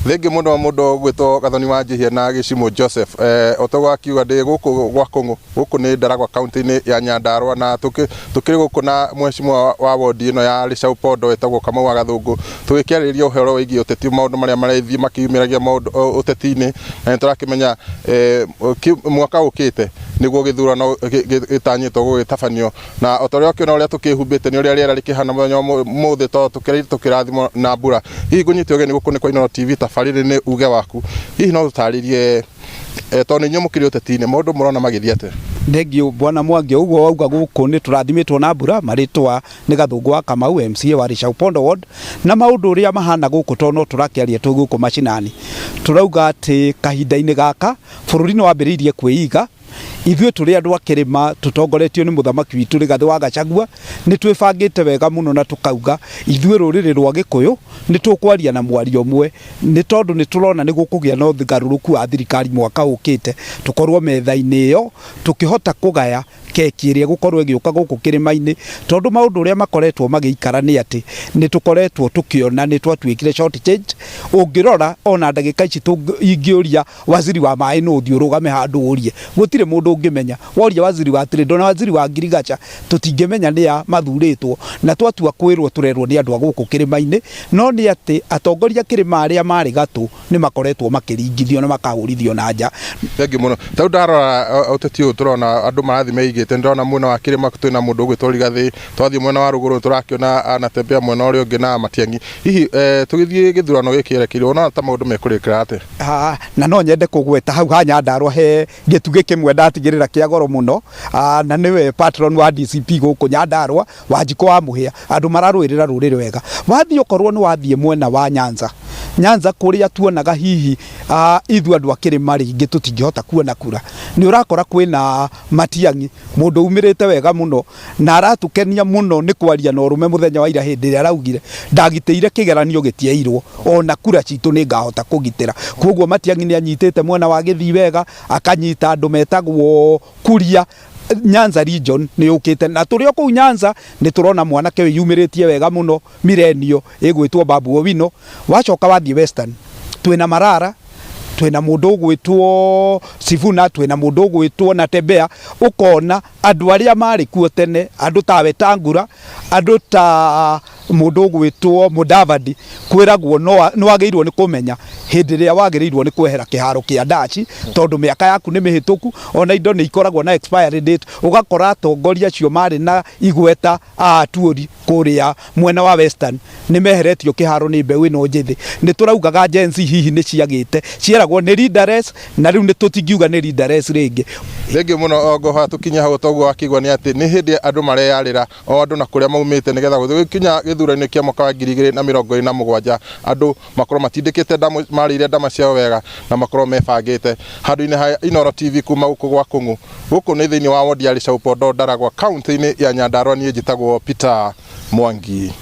Thengi mundo gwitwo Gathoni wa Njihia na Gicimo Joseph otogwa kiuga ndi guku gwa Kongo guku ni Ndaragwa county ya Nyandarua na tukiri guku na mheshimiwa wa wodi ino ya Ricau Pondo etagwo Kamau wa Gathungu tugikiariria uhoro wigi uteti maundu maria marethi makiumiragia maundu uteti-ini na turakimenya mwaka ukite niguo githurano gitanyitwo gugitabanio na otoria ukiona uria tukihumbite ni uria riera rikihana muthenya muthi to tukirathimo na mbura hihi gunyite ugeni guku ni kwa Inooro TV tabariri ni uge waku hihi no tutaririe to ni nyumukiri uteti-ini maundu murona magithia ate Ndegio bwana Mwangi uguo auga guku ni turathimitwo na mbura maritwa ni Gathungu wa Kamau MCA wa Ricau Pondo ward na maundu uria mahana guku to no turakiaria tu guku macinani turauga ati kahinda-ini gaka bururi ni wambiriirie kwiiga ithuĩ tũrĩ andũ akĩrĩma tũtongoretio nĩ mũthamaki witũ Rigathĩ wa Gachagua nĩ twĩbangĩte wega mũno na tũkauga ithuĩ rũrĩrĩ rwa Gĩkũyũ nĩ tũkwaria na mwario ũmwe nĩ tondũ nĩ tũrona nĩ gũkũgĩa na ũgarũrũku wa thirikari mwaka ũkĩte tũkorwo metha-inĩ ĩyo tũkĩhota kũgaya keki ĩrĩa gũkorwo ĩgĩũka gũkũ kĩrĩma-inĩ tondũ maũndũ ũrĩa makoretwo magĩikara nĩ atĩ nĩ tũkoretwo tũkĩona nĩ twatuĩkire short change ũngĩrora ona ndagĩka ici ingĩũria waziri wa maĩ no ũthiĩ ũrũgame handũ ũrie gũtirĩ mũndũ ũngĩmenya woria waziri wa Trade na waziri wa Ngirigacha tũtingĩmenya nĩ ya mathurĩtwo na twatua kwĩrwo tũrerwo nĩ andũ a gũkũ kĩrĩma-inĩ no nĩ atĩ atongoria kĩrĩma arĩa marĩ gatũ nĩ makoretwo makĩringithio na makahũrithio na nja. Thengi mũno tondũ ndarora ũteti ũyũ tũrona andũ marathi meigĩte ndĩrona mwena wa kĩrĩma twĩna mũndũ ũgwĩtwo Rigathĩ twathi mwena wa rũgũrũ tũrakĩona anatembea mwena ũrĩa ũngĩ na Matiang'i hihi tũgĩthiĩ gĩthurano gĩkĩ erekeirwo ona ta maũndũ mekũrĩkĩra ate na no nyende kũgweta hau ha Nyandarua he gĩtugĩ kĩmwe ndatigĩrĩra kĩa goro mũno na nĩwe patron wa DCP gũkũ Nyandarua Wanjikũ wa Mũhĩa andũ mararũĩrĩra rũrĩrĩ wega wathiĩ okorwo nĩ wathiĩ mwena wa Nyanza kũrĩa tuonaga hihi ithuĩ andũ a kĩrĩma rĩngĩ tũtingĩhota kuona kura nĩ ũrakora kwĩna Matiang'i mũndũ umĩrĩte wega mũno na aratũkenia mũno nĩ kwaria na ũrũme mũthenya wa ira hĩndĩ ĩrĩa araugire ndagitĩire kĩgeranio gĩtiairwo ona kura citũ nĩ ngahota kũgitĩra koguo Matiang'i nĩ anyitĩte mwena wa Gĩthii wega akanyita andũ metagwo Kuria Nyanza region nĩ ũkĩte na tũrĩ o kũu Nyanza nĩ tũrona mwanake ũyũ yumĩrĩtie wega mũno Milenio ĩgwĩtwo Babu Owino wacoka wathiĩ Western twĩna Marara twĩna mũndũ ũgwĩtwo Sifuna twĩna mũndũ ũgwĩtwo Natembea ũkona andũ arĩa marĩ kuo tene andũ ta Wetangula andũ ta mũndũ ũgwĩtwo Mudavadi kwĩragwo no wagĩrĩirwo nĩ kũmenya hĩndĩ ĩrĩa wagĩrĩirwo nĩ kwehera kĩharo kĩa ndaci tondũ mĩaka yaku nĩ mĩhĩtũku ona indo nĩ ikoragwo na expiry date ũgakora atongoria acio marĩ na igweta atuori kũrĩa mwena wa Western nĩ meheretio kĩharo nĩ mbeũ ĩno njĩthĩ nĩ tũraugaga Gen Z hihi nĩ ciagĩte ciaragwo nĩ leaderless na rĩu nĩ tũtingiuga nĩ leaderless rĩngĩ. Thengi mũno ngoha tũkinya hau toguo akigwa nĩ atĩ nĩ hĩndĩ andũ mareyarĩra o andũ na kũrĩa maumĩte nĩgetha gũkinya gĩthurano kĩa mwaka wa 2027 andũ makorwo matindĩkĩte marĩire ndama ciao wega na makorwo mebangĩte handũ-inĩ ha Inooro TV kuma gũkũ gwa Kũng'ũ gũkũ nĩ thĩinĩ wa wodi ya Ricau Pondo Ndaragwa county-inĩ ya Nyandarua niĩ njĩtagwo Peter Mwangi.